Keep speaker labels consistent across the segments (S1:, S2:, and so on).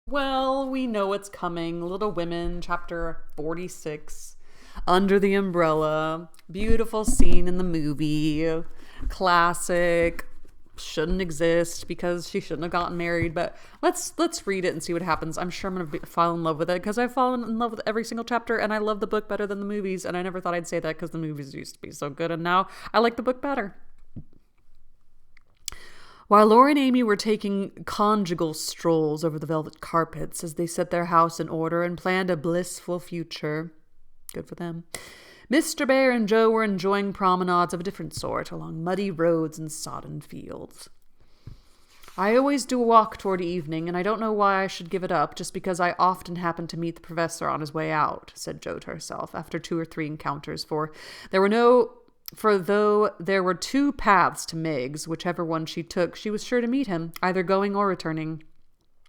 S1: Well, we know what's coming. Little Women, chapter 46. Under the Umbrella. Beautiful scene in the movie. Classic. Shouldn't exist because she shouldn't have gotten married. But let's read it and see what happens. I'm sure I'm going to fall in love with it because I've fallen in love with every single chapter, and I love the book better than the movies. And I never thought I'd say that because the movies used to be so good, and now I like the book better. While Laura and Amy were taking conjugal strolls over the velvet carpets as they set their house in order and planned a blissful future, good for them, Mr. Bear and Joe were enjoying promenades of a different sort along muddy roads and sodden fields. I always do a walk toward evening, and I don't know why I should give it up, just because I often happen to meet the professor on his way out, said Jo to herself, after 2 or 3 encounters, for though there were 2 paths to Meg's, whichever one she took, she was sure to meet him, either going or returning.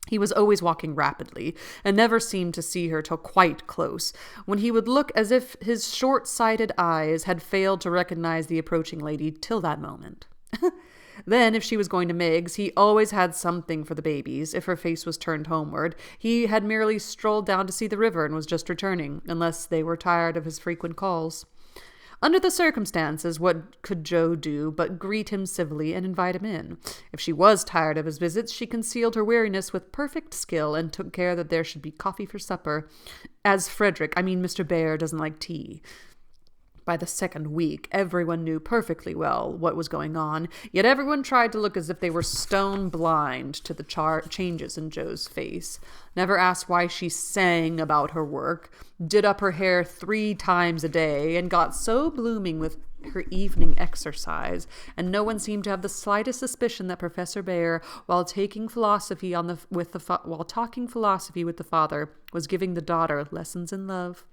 S1: He was always walking rapidly, and never seemed to see her till quite close, when he would look as if his short-sighted eyes had failed to recognize the approaching lady till that moment. Then, if she was going to Meg's, he always had something for the babies. If her face was turned homeward, he had merely strolled down to see the river and was just returning, unless they were tired of his frequent calls. Under the circumstances, what could Jo do but greet him civilly and invite him in? If she was tired of his visits, she concealed her weariness with perfect skill and took care that there should be coffee for supper, as Mr. Bear doesn't like tea. By the 2nd week, everyone knew perfectly well what was going on, yet everyone tried to look as if they were stone blind to the changes in Jo's face. Never asked why she sang about her work, did up her hair 3 times a day, and got so blooming with her evening exercise, and no one seemed to have the slightest suspicion that Professor Bear, while talking philosophy with the father, was giving the daughter lessons in love.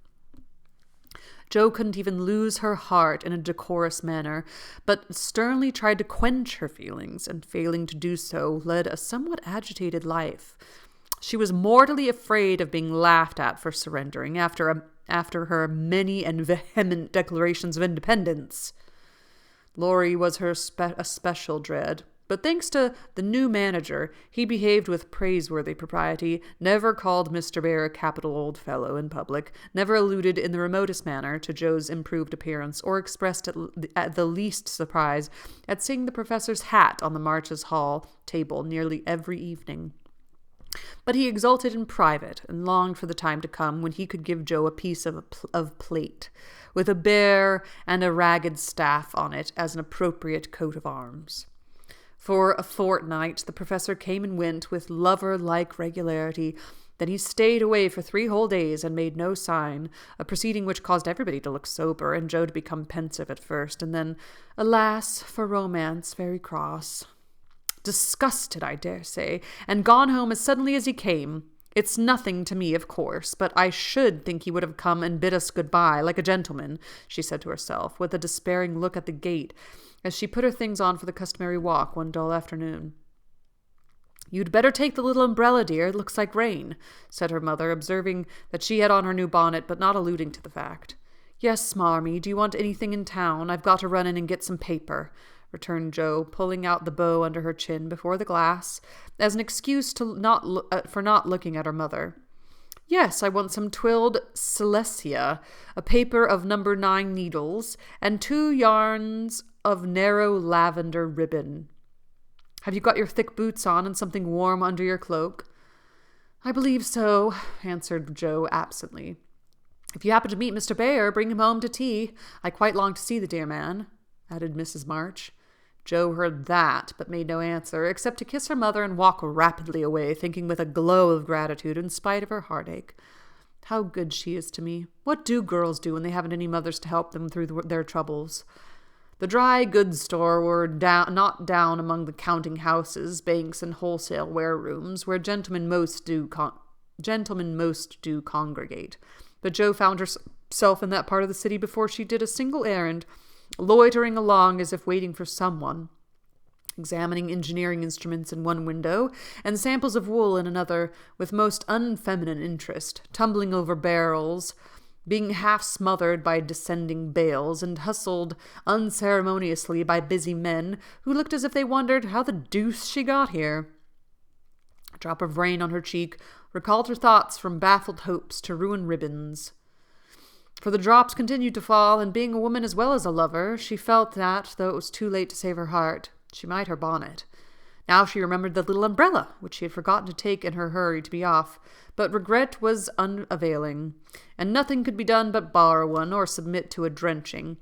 S1: Jo couldn't even lose her heart in a decorous manner, but sternly tried to quench her feelings, and failing to do so, led a somewhat agitated life. She was mortally afraid of being laughed at for surrendering after her many and vehement declarations of independence. Laurie was her especial dread. But thanks to the new manager, he behaved with praiseworthy propriety, never called Mr. Bear a capital old fellow in public, never alluded in the remotest manner to Jo's improved appearance, or expressed at the least surprise at seeing the professor's hat on the Marches Hall table nearly every evening. But he exulted in private, and longed for the time to come when he could give Jo a piece of plate, with a bear and a ragged staff on it as an appropriate coat of arms. For a fortnight, the professor came and went with lover-like regularity. Then he stayed away for 3 whole days and made no sign, a proceeding which caused everybody to look sober, and Jo to become pensive at first, and then, alas, for romance, very cross. Disgusted, I dare say, and gone home as suddenly as he came. It's nothing to me, of course, but I should think he would have come and bid us good-bye, like a gentleman, she said to herself, with a despairing look at the gate, as she put her things on for the customary walk one dull afternoon. "You'd better take the little umbrella, dear. It looks like rain," said her mother, observing that she had on her new bonnet, but not alluding to the fact. "Yes, Marmee, do you want anything in town? I've got to run in and get some paper," returned Jo, pulling out the bow under her chin before the glass, as an excuse for not looking at her mother. "Yes, I want some twilled Silesia, a paper of No. 9 needles, and 2 yards of narrow lavender ribbon. Have you got your thick boots on and something warm under your cloak?" "I believe so," answered Jo absently. "If you happen to meet Mr. Bear, bring him home to tea. I quite long to see the dear man," added Mrs. March. Jo heard that, but made no answer, except to kiss her mother and walk rapidly away, thinking with a glow of gratitude in spite of her heartache. "How good she is to me. What do girls do when they haven't any mothers to help them through their troubles?" The dry goods store were not down among the counting houses, banks, and wholesale warerooms, where gentlemen most do congregate. But Jo found herself in that part of the city before she did a single errand, loitering along as if waiting for someone, examining engineering instruments in one window and samples of wool in another, with most unfeminine interest, tumbling over barrels, being half smothered by descending bales, and hustled unceremoniously by busy men who looked as if they wondered how the deuce she got here. A drop of rain on her cheek recalled her thoughts from baffled hopes to ruined ribbons. For the drops continued to fall, and being a woman as well as a lover, she felt that, though it was too late to save her heart, she might her bonnet. Now she remembered the little umbrella, which she had forgotten to take in her hurry to be off, but regret was unavailing, and nothing could be done but borrow one or submit to a drenching.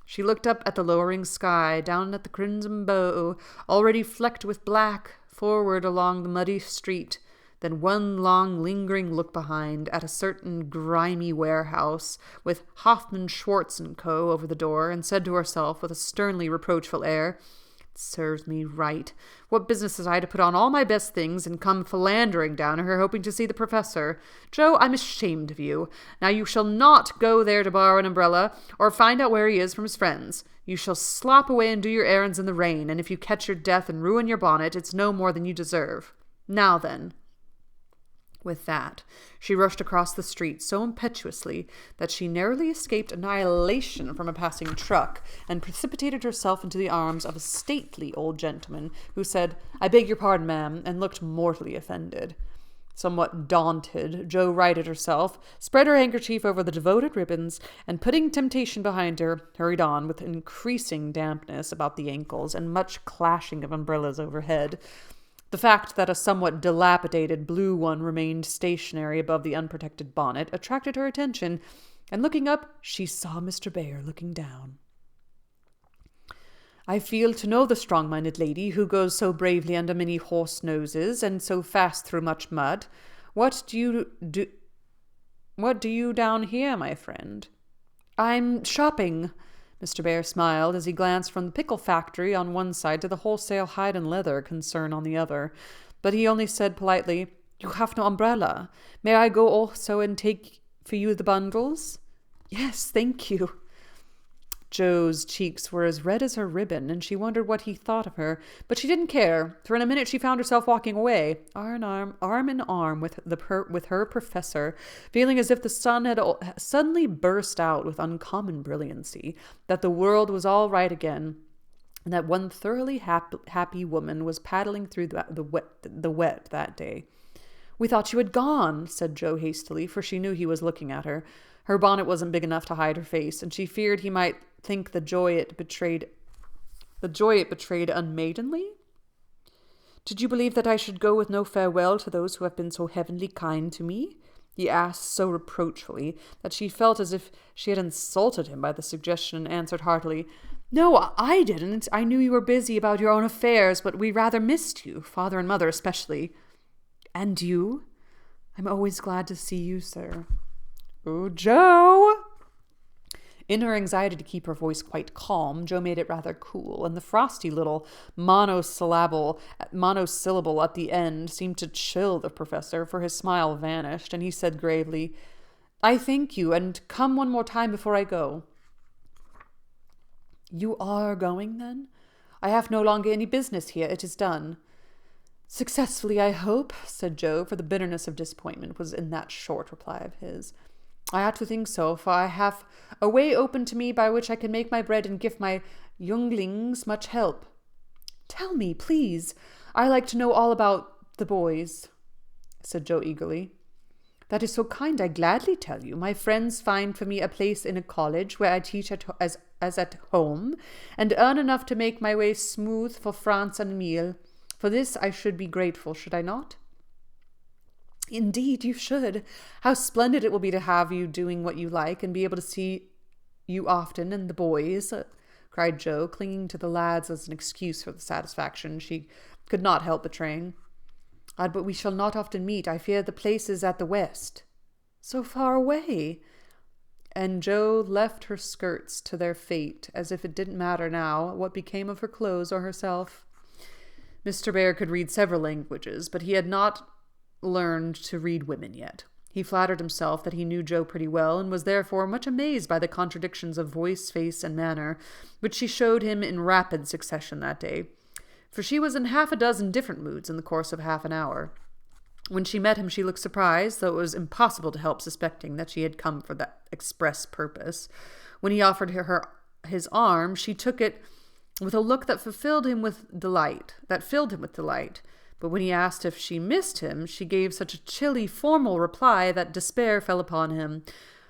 S1: She looked up at the lowering sky, down at the crimson bow, already flecked with black, forward along the muddy street, then one long lingering look behind at a certain grimy warehouse with Hoffman, Schwartz & Co. over the door, and said to herself with a sternly reproachful air, "It serves me right. What business has I to put on all my best things and come philandering down here hoping to see the professor? Joe, I'm ashamed of you. Now you shall not go there to borrow an umbrella or find out where he is from his friends. You shall slop away and do your errands in the rain, and if you catch your death and ruin your bonnet, it's no more than you deserve. Now then." With that, she rushed across the street so impetuously that she narrowly escaped annihilation from a passing truck and precipitated herself into the arms of a stately old gentleman who said, "I beg your pardon, ma'am," and looked mortally offended. Somewhat daunted, Jo righted herself, spread her handkerchief over the devoted ribbons, and putting temptation behind her, hurried on with increasing dampness about the ankles and much clashing of umbrellas overhead. The fact that a somewhat dilapidated blue one remained stationary above the unprotected bonnet attracted her attention, and looking up, she saw Mr. Bhaer looking down. "I feel to know the strong-minded lady who goes so bravely under many horse noses and so fast through much mud. What do you down here, my friend?" "I'm shopping." Mr. Bhaer smiled as he glanced from the pickle factory on one side to the wholesale hide and leather concern on the other, but he only said politely, "You have no umbrella. May I go also and take for you the bundles?" "Yes, thank you." Jo's cheeks were as red as her ribbon, and she wondered what he thought of her, but she didn't care, for in a minute she found herself walking away, arm in arm with her professor, feeling as if the sun had suddenly burst out with uncommon brilliancy, that the world was all right again, and that one thoroughly happy woman was paddling through the wet that day. "We thought you had gone," said Jo hastily, for she knew he was looking at her. Her bonnet wasn't big enough to hide her face, and she feared he might think the joy it betrayed unmaidenly. "Did you believe that I should go with no farewell to those who have been so heavenly kind to me?" he asked so reproachfully that she felt as if she had insulted him by the suggestion, and answered heartily, "No, I didn't. I knew you were busy about your own affairs, but we rather missed you, father and mother especially." "And you?" "I'm always glad to see you, sir." "Oh, Jo!" In her anxiety to keep her voice quite calm, Jo made it rather cool, and the frosty little monosyllable at the end seemed to chill the professor, for his smile vanished, and he said gravely, "I thank you, and come one more time before I go." "You are going, then? I have no longer any business here. It is done." "Successfully, I hope," said Jo, for the bitterness of disappointment was in that short reply of his. "I ought to think so, for I have a way open to me by which I can make my bread and give my younglings much help." "Tell me, please. I like to know all about the boys," said Jo eagerly. "That is so kind. I gladly tell you. My friends find for me a place in a college where I teach as at home, and earn enough to make my way smooth for France and meal. For this I should be grateful, should I not?" "Indeed, you should. How splendid it will be to have you doing what you like and be able to see you often and the boys," cried Jo, clinging to the lads as an excuse for the satisfaction she could not help betraying. "But we shall not often meet. I fear the place is at the west." "So far away." And Jo left her skirts to their fate, as if it didn't matter now what became of her clothes or herself. Mr. Bhaer could read several languages, but he had not learned to read women yet. He flattered himself that he knew Jo pretty well, and was therefore much amazed by the contradictions of voice, face, and manner, which she showed him in rapid succession that day, for she was in half a dozen different moods in the course of half an hour. When she met him, she looked surprised, though it was impossible to help suspecting that she had come for that express purpose. When he offered her his arm, she took it with a look that filled him with delight, But when he asked if she missed him, she gave such a chilly, formal reply that despair fell upon him.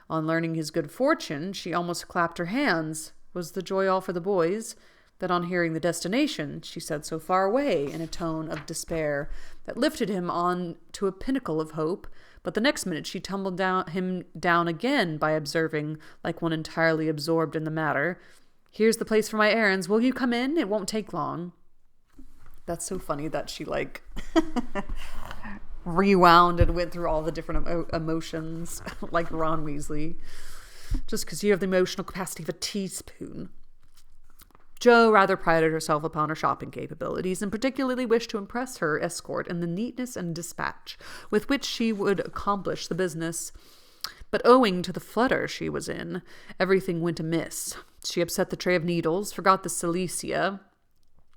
S1: On learning his good fortune, she almost clapped her hands. Was the joy all for the boys? Then on hearing the destination, she said so far away in a tone of despair that lifted him on to a pinnacle of hope, but the next minute she tumbled him down again by observing, like one entirely absorbed in the matter, "Here's the place for my errands. Will you come in? It won't take long." That's so funny that she rewound and went through all the different emotions like Ron Weasley. Just because you have the emotional capacity of a teaspoon. Jo rather prided herself upon her shopping capabilities and particularly wished to impress her escort in the neatness and dispatch with which she would accomplish the business. But owing to the flutter she was in, everything went amiss. She upset the tray of needles, forgot the silesia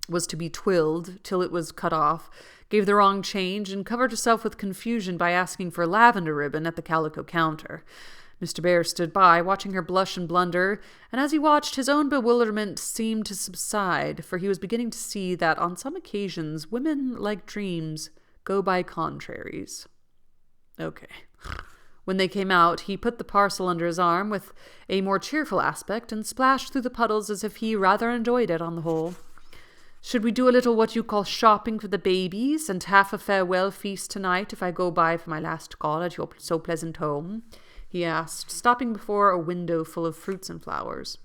S1: was to be twilled till it was cut off, gave the wrong change, and covered herself with confusion by asking for lavender ribbon at the calico counter. Mr. Bear stood by, watching her blush and blunder, and as he watched, his own bewilderment seemed to subside, for he was beginning to see that on some occasions women, like dreams, go by contraries. Okay. When they came out, he put the parcel under his arm with a more cheerful aspect and splashed through the puddles as if he rather enjoyed it on the whole. "Should we do a little what you call shopping for the babies, and have a farewell feast tonight if I go by for my last call at your so pleasant home?" he asked, stopping before a window full of fruits and flowers.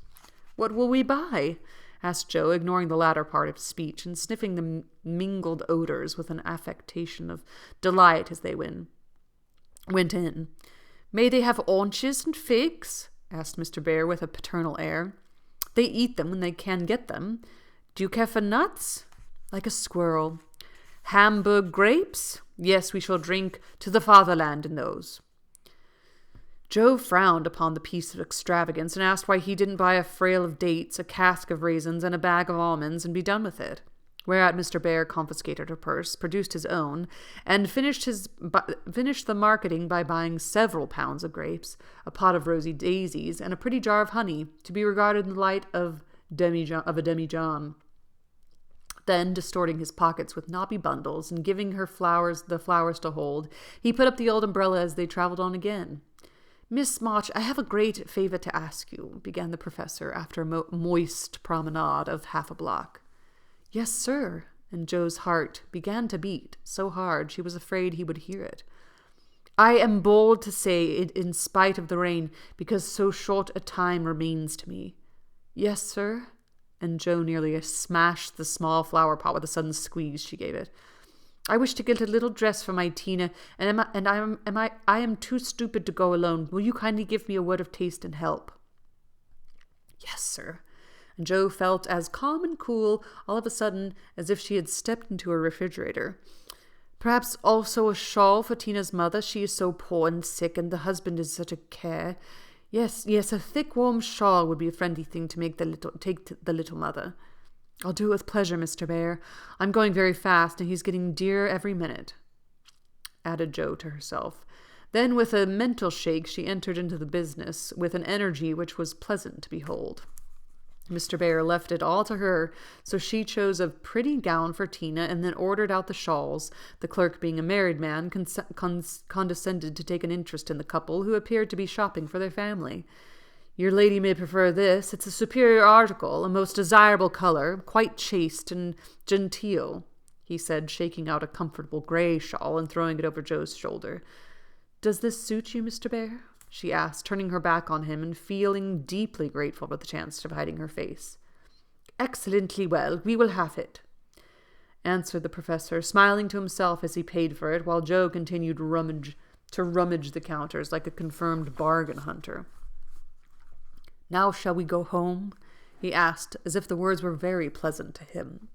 S1: "What will we buy?" asked Jo, ignoring the latter part of his speech and sniffing the mingled odors with an affectation of delight as they went in. "May they have oranges and figs?" asked Mr. Bear with a paternal air. "They eat them when they can get them. Do you care for nuts?" "Like a squirrel." "Hamburg grapes?" "Yes, we shall drink to the fatherland in those." Jo frowned upon the piece of extravagance and asked why he didn't buy a frail of dates, a cask of raisins, and a bag of almonds and be done with it. Whereat Mr. Bear confiscated her purse, produced his own, and finished the marketing by buying several pounds of grapes, a pot of rosy daisies, and a pretty jar of honey, to be regarded in the light of a demijohn. Then, distorting his pockets with knobby bundles and giving her the flowers to hold, he put up the old umbrella as they travelled on again. "Miss March, I have a great favour to ask you," began the professor after a moist promenade of half a block. "Yes, sir," and Jo's heart began to beat so hard she was afraid he would hear it. "I am bold to say it in spite of the rain, because so short a time remains to me." "Yes, sir," and Jo nearly smashed the small flower pot with a sudden squeeze she gave it. "I wish to get a little dress for my Tina, and I am too stupid to go alone. Will you kindly give me a word of taste and help?" "Yes, sir." And Jo felt as calm and cool all of a sudden as if she had stepped into a refrigerator. "Perhaps also a shawl for Tina's mother. She is so poor and sick, and the husband is such a care. Yes, a thick warm shawl would be a friendly thing to take to the little mother." "I'll do it with pleasure, Mr. Bear. I'm going very fast, and he's getting dearer every minute," added Jo to herself. Then, with a mental shake, she entered into the business with an energy which was pleasant to behold. Mr. Bear left it all to her, so she chose a pretty gown for Tina and then ordered out the shawls. The clerk, being a married man, condescended to take an interest in the couple, who appeared to be shopping for their family. "Your lady may prefer this. It's a superior article, a most desirable colour, quite chaste and genteel," he said, shaking out a comfortable grey shawl and throwing it over Jo's shoulder. "Does this suit you, Mr. Bear?" she asked, turning her back on him and feeling deeply grateful for the chance of hiding her face. "Excellently well. We will have it," answered the professor, smiling to himself as he paid for it, while Jo continued to rummage the counters like a confirmed bargain hunter. "Now shall we go home?" he asked, as if the words were very pleasant to him.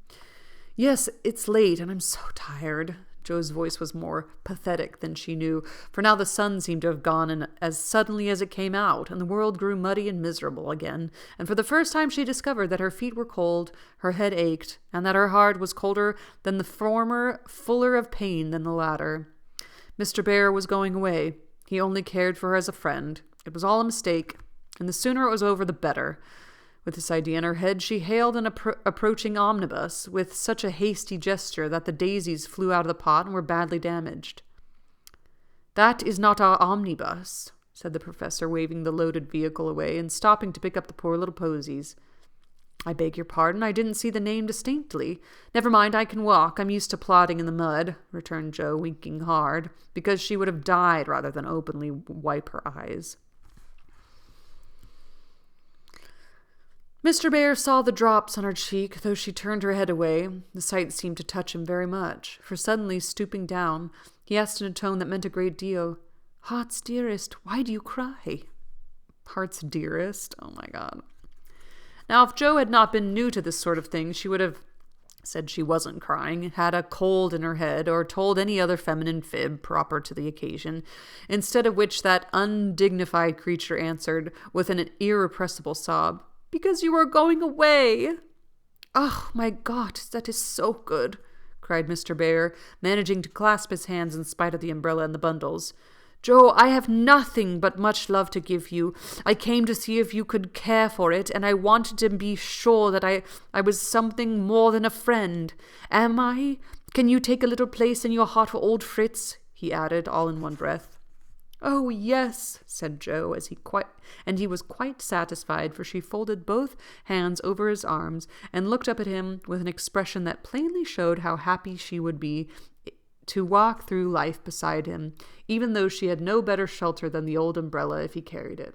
S1: "Yes, it's late, and I'm so tired." Jo's voice was more pathetic than she knew, for now the sun seemed to have gone in as suddenly as it came out, and the world grew muddy and miserable again, and for the first time she discovered that her feet were cold, her head ached, and that her heart was colder than the former, fuller of pain than the latter. Mr. Bear was going away. He only cared for her as a friend. It was all a mistake, and the sooner it was over the better. With this idea in her head, she hailed an approaching omnibus with such a hasty gesture that the daisies flew out of the pot and were badly damaged. "That is not our omnibus," said the professor, waving the loaded vehicle away and stopping to pick up the poor little posies. "I beg your pardon, I didn't see the name distinctly. Never mind, I can walk. I'm used to plodding in the mud," returned Jo, winking hard, because she would have died rather than openly wipe her eyes. Mr. Bear saw the drops on her cheek, though she turned her head away. The sight seemed to touch him very much, for suddenly stooping down, he asked in a tone that meant a great deal, "Heart's dearest, why do you cry?" Heart's dearest? Oh my God. Now, if Jo had not been new to this sort of thing, she would have said she wasn't crying, had a cold in her head, or told any other feminine fib proper to the occasion, instead of which that undignified creature answered, with an irrepressible sob, "Because you are going away." "Oh, my God, that is so good," cried Mr. Bear, managing to clasp his hands in spite of the umbrella and the bundles. "Jo, I have nothing but much love to give you. I came to see if you could care for it, and I wanted to be sure that I was something more than a friend. Am I? Can you take a little place in your heart for old Fritz?" he added, all in one breath. "Oh, yes," said Jo, and he was quite satisfied, for she folded both hands over his arms and looked up at him with an expression that plainly showed how happy she would be to walk through life beside him, even though she had no better shelter than the old umbrella if he carried it.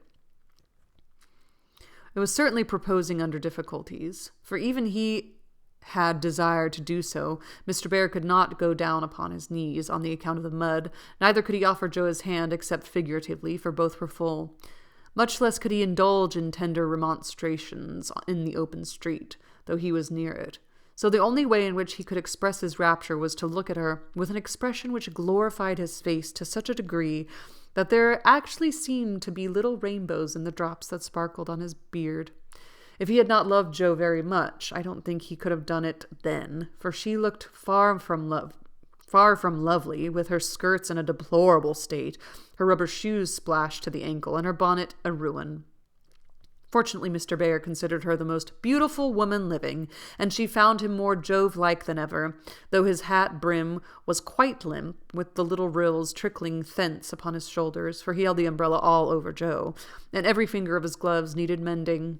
S1: It was certainly proposing under difficulties, for even he had desired to do so. Mr. Bear could not go down upon his knees on the account of the mud, neither could he offer Jo his hand except figuratively, for both were full. Much less could he indulge in tender remonstrations in the open street, though he was near it. So the only way in which he could express his rapture was to look at her with an expression which glorified his face to such a degree that there actually seemed to be little rainbows in the drops that sparkled on his beard. If he had not loved Jo very much, I don't think he could have done it then, for she looked far from lovely, with her skirts in a deplorable state, her rubber shoes splashed to the ankle, and her bonnet a ruin. Fortunately, Mr. Bear considered her the most beautiful woman living, and she found him more Jove-like than ever, though his hat brim was quite limp, with the little rills trickling thence upon his shoulders, for he held the umbrella all over Jo, and every finger of his gloves needed mending.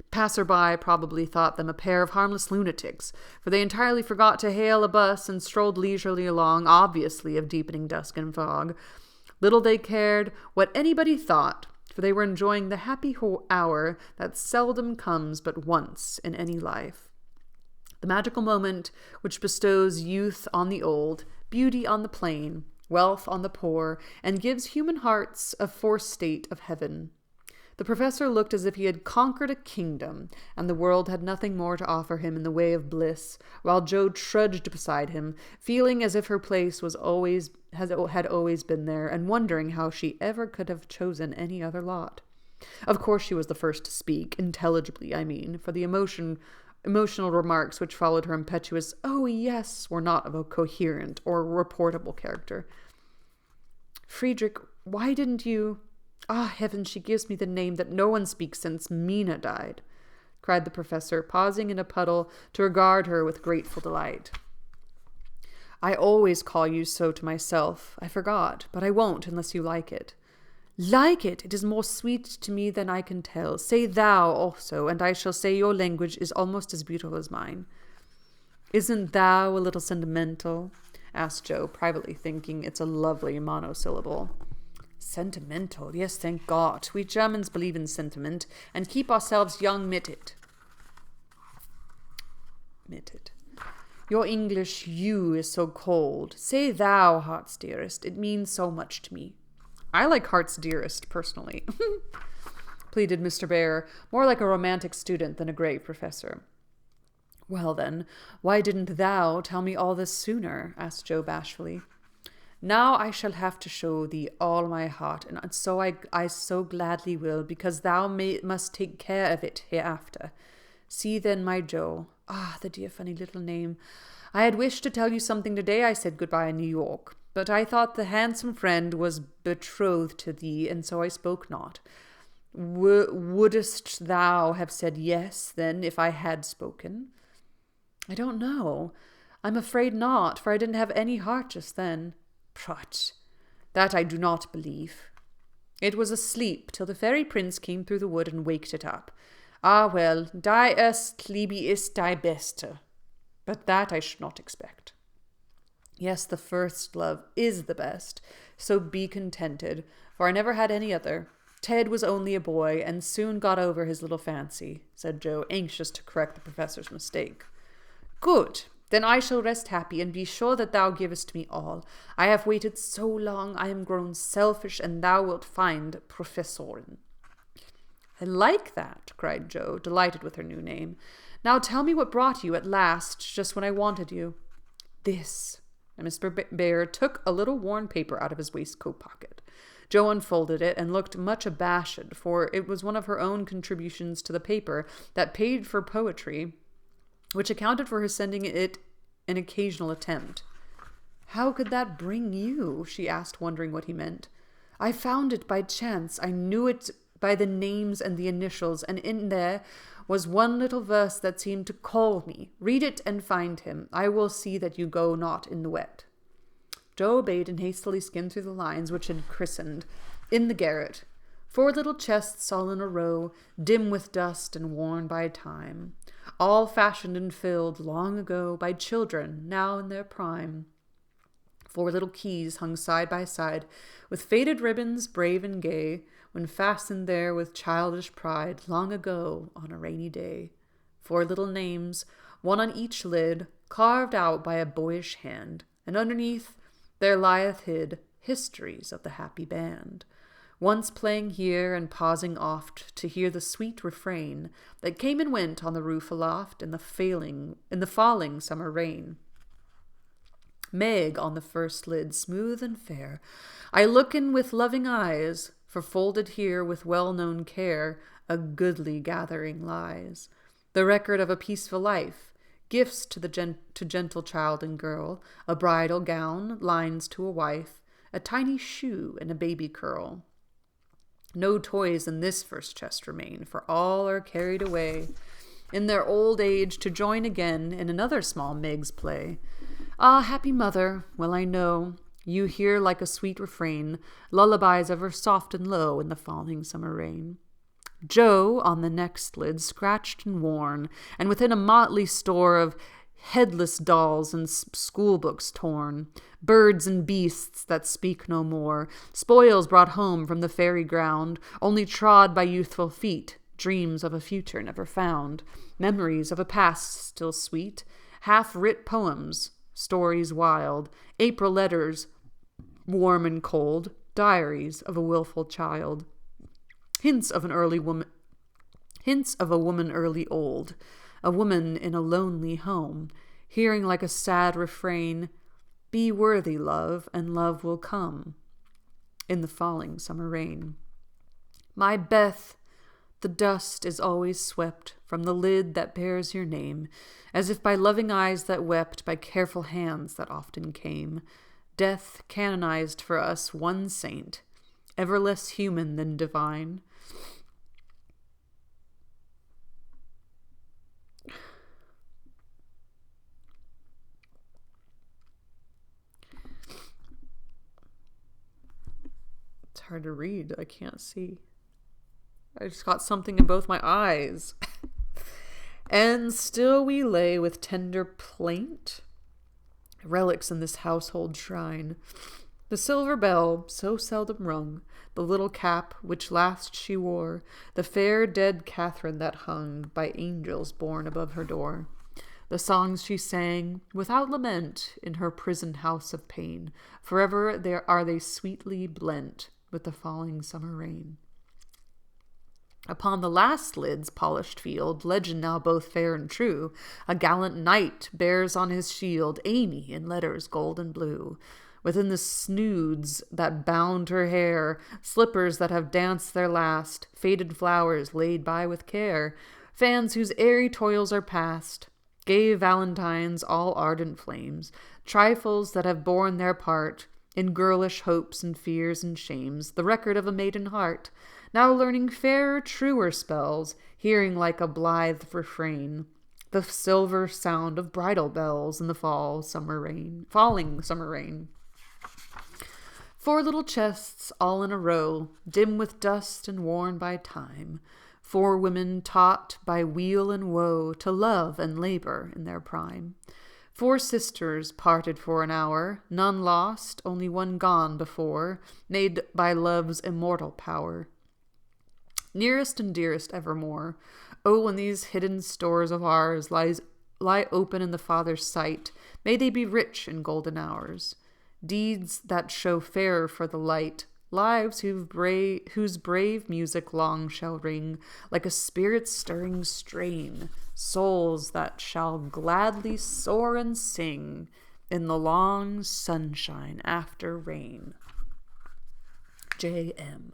S1: Passer-by probably thought them a pair of harmless lunatics, for they entirely forgot to hail a bus and strolled leisurely along, obviously of deepening dusk and fog. Little they cared what anybody thought, for they were enjoying the happy hour that seldom comes but once in any life. The magical moment which bestows youth on the old, beauty on the plain, wealth on the poor, and gives human hearts a forestate of heaven. The professor looked as if he had conquered a kingdom, and the world had nothing more to offer him in the way of bliss, while Jo trudged beside him, feeling as if her place had always been there, and wondering how she ever could have chosen any other lot. Of course she was the first to speak, intelligibly, I mean, for the emotional remarks which followed her impetuous "oh, yes" were not of a coherent or reportable character. "Friedrich, why didn't you—" "Ah, heaven, she gives me the name that no one speaks since Mina died," cried the professor, pausing in a puddle to regard her with grateful delight. "I always call you so to myself. I forgot, but I won't unless you like it." "Like it? It is more sweet to me than I can tell. Say thou also, and I shall say your language is almost as beautiful as mine." "Isn't thou a little sentimental?" asked Jo, privately thinking it's a lovely monosyllable. "Sentimental? Yes, thank God. We Germans believe in sentiment, and keep ourselves young mitted. Your English you is so cold. Say thou, heart's dearest. It means so much to me." "I like heart's dearest, personally," pleaded Mr. Bear, more like a romantic student than a grave professor. "Well, then, why didn't thou tell me all this sooner?" asked Jo bashfully. "Now I shall have to show thee all my heart, and so I so gladly will, because thou must take care of it hereafter. See then, my Jo." Ah, the dear funny little name. "I had wished to tell you something today. I said goodbye in New York, but I thought the handsome friend was betrothed to thee, and so I spoke not. Wouldst thou have said yes, then, if I had spoken? I don't know. I'm afraid not, for I didn't have any heart just then. Prut, that I do not believe. It was asleep till the fairy prince came through the wood and waked it up. Ah, well, die est libi ist die beste. But that I should not expect. Yes, the first love is the best, so be contented, for I never had any other. Ted was only a boy, and soon got over his little fancy, said Joe, anxious to correct the professor's mistake. Good, then I shall rest happy, and be sure that thou givest me all. I have waited so long, I am grown selfish, and thou wilt find Professorin. I like that, cried Joe, delighted with her new name. Now tell me what brought you at last, just when I wanted you. This. And Mr. Bear took a little worn paper out of his waistcoat pocket. Joe unfolded it and looked much abashed, for it was one of her own contributions to the paper that paid for poetry, which accounted for her sending it an occasional attempt. How could that bring you? She asked, wondering what he meant. I found it by chance. I knew it by the names and the initials, and in there was one little verse that seemed to call me. Read it and find him. I will see that you go not in the wet. Joe obeyed and hastily skimmed through the lines which had christened, In the Garret, 4 little chests all in a row, dim with dust and worn by time, all fashioned and filled long ago by children now in their prime. 4 little keys hung side by side, with faded ribbons brave and gay, when fastened there with childish pride long ago on a rainy day. 4 little names, one on each lid, carved out by a boyish hand, and underneath there lieth hid histories of the happy band, once playing here and pausing oft to hear the sweet refrain that came and went on the roof aloft in the falling summer rain. Meg on the first lid, smooth and fair, I look in with loving eyes, for folded here with well-known care a goodly gathering lies, the record of a peaceful life, gifts to gentle child and girl, a bridal gown, lines to a wife, a tiny shoe and a baby curl. No toys in this first chest remain, for all are carried away in their old age to join again in another small Meg's play. Ah, happy mother, well I know you hear like a sweet refrain lullabies ever soft and low in the falling summer rain. Joe, on the next lid, scratched and worn, and within a motley store of headless dolls and schoolbooks torn, birds and beasts that speak no more, spoils brought home from the fairy ground, only trod by youthful feet, dreams of a future never found, memories of a past still sweet, half-writ poems, stories wild, April letters, warm and cold, diaries of a wilful child, hints of a woman early old, a woman in a lonely home, hearing like a sad refrain, Be worthy, love, and love will come, in the falling summer rain. My Beth, the dust is always swept from the lid that bears your name, as if by loving eyes that wept, by careful hands that often came. Death canonized for us one saint, ever less human than divine. It's hard to read. I can't see. I just got something in both my eyes. And still we lay with tender plaint, relics in this household shrine. The silver bell, so seldom rung, the little cap which last she wore, the fair dead Catherine that hung by angels born above her door. The songs she sang, without lament, in her prison house of pain, forever there are they sweetly blent with the falling summer rain. Upon the last lid's polished field, legend now both fair and true, a gallant knight bears on his shield Amy in letters gold and blue. Within the snoods that bound her hair, slippers that have danced their last, faded flowers laid by with care, fans whose airy toils are past, gay valentines all ardent flames, trifles that have borne their part, in girlish hopes and fears and shames, the record of a maiden heart, now learning fairer, truer spells, hearing like a blithe refrain, the silver sound of bridal bells in the falling summer rain. 4 little chests all in a row, dim with dust and worn by time. 4 women taught by weal and woe to love and labor in their prime. 4 sisters parted for an hour, none lost, only one gone before, made by love's immortal power. Nearest and dearest evermore. Oh, when these hidden stores of ours lie open in the Father's sight, may they be rich in golden hours. Deeds that show fairer for the light, lives whose brave music long shall ring, like a spirit-stirring strain, souls that shall gladly soar and sing in the long sunshine after rain. J.M.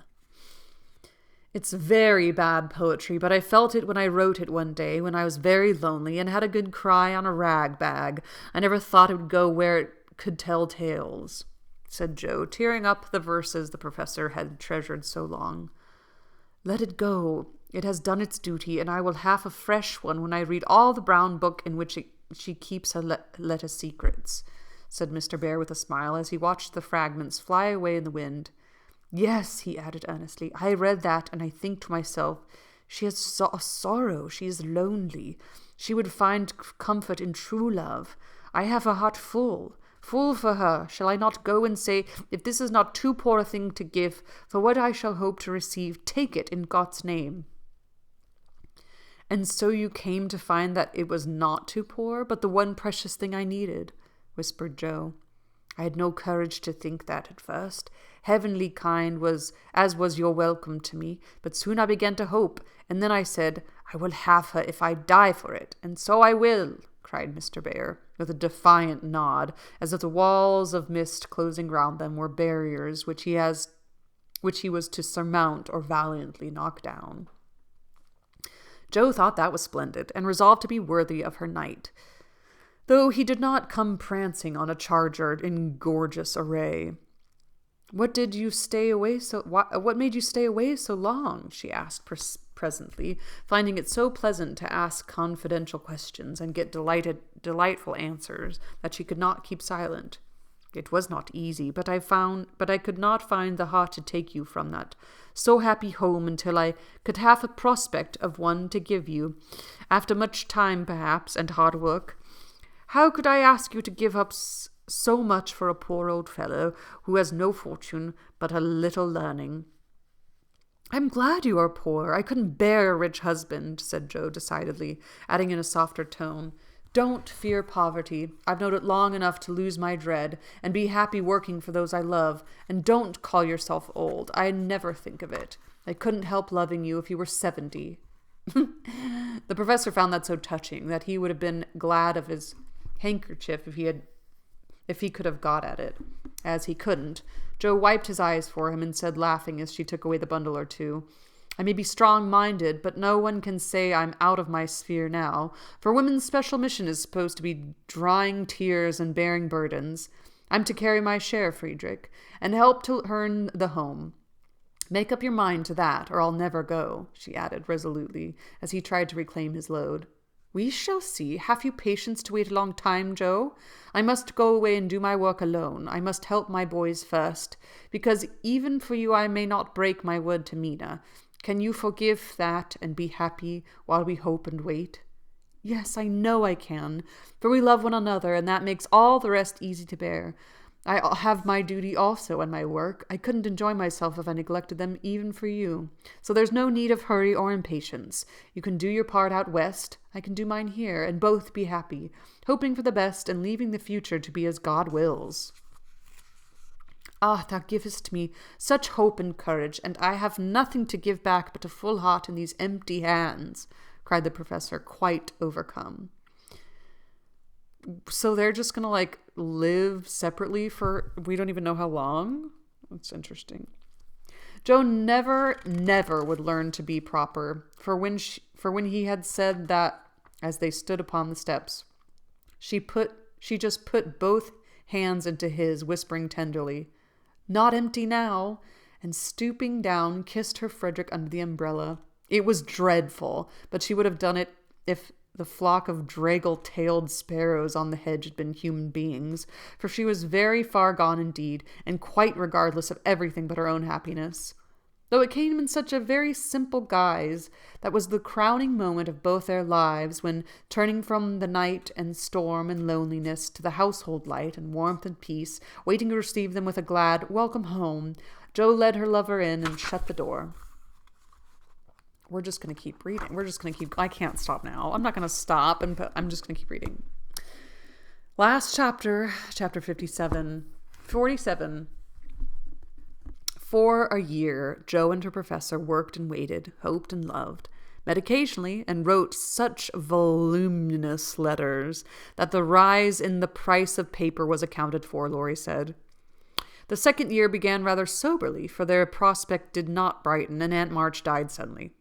S1: It's very bad poetry, but I felt it when I wrote it one day when I was very lonely and had a good cry on a rag bag. I never thought it would go where it could tell tales, said Jo, tearing up the verses the professor had treasured so long. Let it go. It has done its duty, and I will have a fresh one when I read all the brown book in which she keeps her letter secrets, said Mr. Bear with a smile as he watched the fragments fly away in the wind. Yes, he added earnestly, I read that, and I think to myself, she has a sorrow, she is lonely. She would find comfort in true love. I have her heart full for her. Shall I not go and say, if this is not too poor a thing to give, for what I shall hope to receive, take it in God's name? And so you came to find that it was not too poor, but the one precious thing I needed, whispered Jo. I had no courage to think that at first. Heavenly kind was your welcome to me, but soon I began to hope, and then I said, I will have her if I die for it, and so I will, cried Mr. Bear, with a defiant nod, as if the walls of mist closing round them were barriers which he was to surmount or valiantly knock down. Jo thought that was splendid, and resolved to be worthy of her knight, though he did not come prancing on a charger in gorgeous array. What made you stay away so long? She asked presently, finding it so pleasant to ask confidential questions and get delightful answers that she could not keep silent. It was not easy, but I could not find the heart to take you from that so happy home until I could have a prospect of one to give you, after much time perhaps and hard work. How could I ask you to give up so much for a poor old fellow who has no fortune but a little learning? I'm glad you are poor. I couldn't bear a rich husband, said Jo decidedly, adding in a softer tone, Don't fear poverty. I've known it long enough to lose my dread, and be happy working for those I love. And don't call yourself old. I never think of it. I couldn't help loving you if you were 70. The professor found that so touching that he would have been glad of his handkerchief if he could have got at it. As he couldn't, Jo wiped his eyes for him and said, laughing as she took away the bundle or two, I may be strong-minded, but no one can say I'm out of my sphere now, for women's special mission is supposed to be drying tears and bearing burdens. I'm to carry my share, Friedrich, and help to earn the home. Make up your mind to that, or I'll never go, she added resolutely, as he tried to reclaim his load. We shall see. Have you patience to wait a long time, Jo? I must go away and do my work alone. I must help my boys first, because even for you I may not break my word to Mina. Can you forgive that and be happy while we hope and wait? Yes, I know I can, for we love one another, and that makes all the rest easy to bear. I have my duty also and my work. I couldn't enjoy myself if I neglected them even for you. So there's no need of hurry or impatience. You can do your part out west, I can do mine here, and both be happy, hoping for the best and leaving the future to be as God wills. Ah, thou givest me such hope and courage, and I have nothing to give back but a full heart in these empty hands, cried the professor, quite overcome. So they're just going to, live separately for we don't even know how long? That's interesting. Jo never would learn to be proper, for when he had said that, as they stood upon the steps, she just put both hands into his, whispering tenderly, "Not empty now," and stooping down, kissed her Frederick under the umbrella. It was dreadful, but she would have done it if the flock of draggle-tailed sparrows on the hedge had been human beings, for she was very far gone indeed, and quite regardless of everything but her own happiness. Though it came in such a very simple guise, that was the crowning moment of both their lives, when, turning from the night and storm and loneliness to the household light and warmth and peace, waiting to receive them with a glad "welcome home," Jo led her lover in and shut the door. We're just going to keep reading. I can't stop now. I'm not going to stop, I'm just going to keep reading. Last chapter, chapter 47. For a year, Jo and her professor worked and waited, hoped and loved, met occasionally, and wrote such voluminous letters that the rise in the price of paper was accounted for, Laurie said. The second year began rather soberly, for their prospect did not brighten, and Aunt March died suddenly.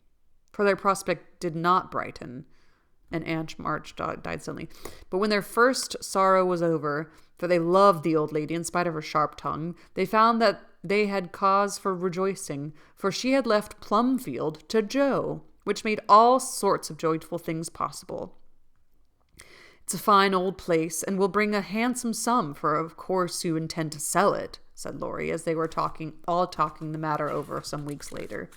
S1: But when their first sorrow was over, for they loved the old lady in spite of her sharp tongue, they found that they had cause for rejoicing, for she had left Plumfield to Jo, which made all sorts of joyful things possible. "It's a fine old place, and will bring a handsome sum, for of course you intend to sell it," said Laurie, as they were talking the matter over some weeks later.